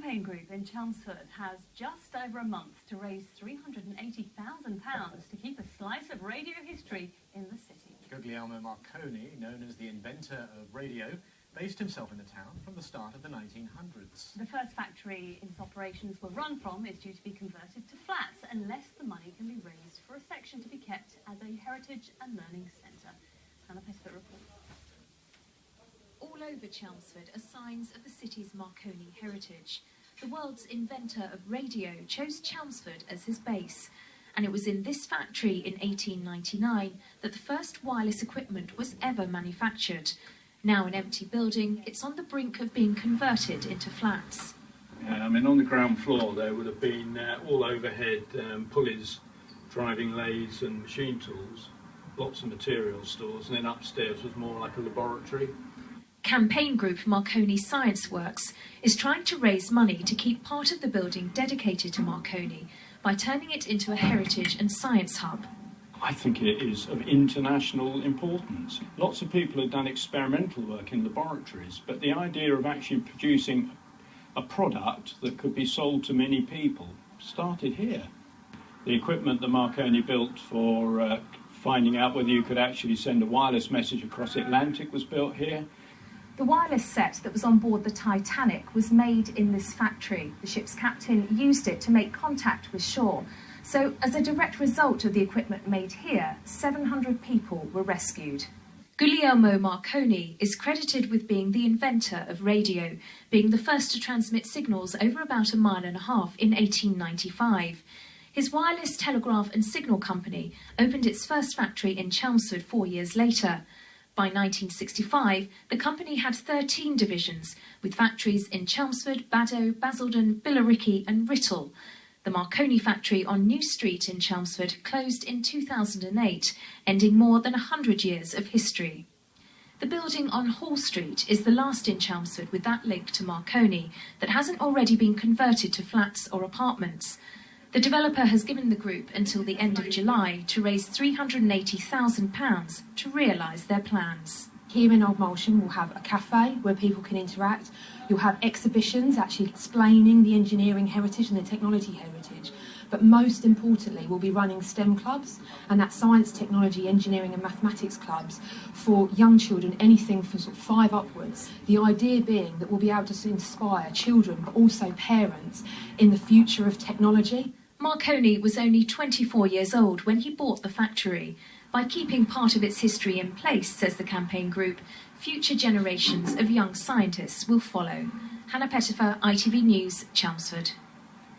campaign group in Chelmsford has just over a month to raise £380,000 to keep a slice of radio history in the city. Guglielmo Marconi, known as the inventor of radio, based himself in the town from the start of the 1900s. The first factory its operations were run from is due to be converted to flats unless the money can be raised for a section to be kept as a heritage and learning centre. Hannah Pettiford reports. All over Chelmsford are signs of the city's Marconi heritage. The world's inventor of radio chose Chelmsford as his base, and it was in this factory in 1899 that the first wireless equipment was ever manufactured. Now an empty building, it's on the brink of being converted into flats. On the ground floor there would have been all overhead pulleys, driving lathes and machine tools, lots of material stores, and then upstairs was more like a laboratory. Campaign group Marconi Science Works is trying to raise money to keep part of the building dedicated to Marconi by turning it into a heritage and science hub. I think it is of international importance. Lots of people have done experimental work in laboratories, but the idea of actually producing a product that could be sold to many people started here. The equipment that Marconi built for finding out whether you could actually send a wireless message across the Atlantic was built here. The wireless set that was on board the Titanic was made in this factory. The ship's captain used it to make contact with shore. So, as a direct result of the equipment made here, 700 people were rescued. Guglielmo Marconi is credited with being the inventor of radio, being the first to transmit signals over about 1.5 miles in 1895. His wireless telegraph and signal company opened its first factory in Chelmsford 4 years later. By 1965, the company had 13 divisions, with factories in Chelmsford, Baddow, Basildon, Billericay and Writtle. The Marconi factory on New Street in Chelmsford closed in 2008, ending more than 100 years of history. The building on Hall Street is the last in Chelmsford with that link to Marconi that hasn't already been converted to flats or apartments. The developer has given the group until the end of July to raise £380,000 to realise their plans. Here in Old Molsham we'll have a cafe where people can interact. You'll have exhibitions actually explaining the engineering heritage and the technology heritage. But most importantly, we'll be running STEM clubs, and that's science, technology, engineering and mathematics clubs for young children, anything from sort of 5 upwards. The idea being that we'll be able to inspire children, but also parents, in the future of technology. Marconi was only 24 years old when he bought the factory. By keeping part of its history in place, says the campaign group, future generations of young scientists will follow. Hannah Pettiford, itvNEWS, Chelmsford.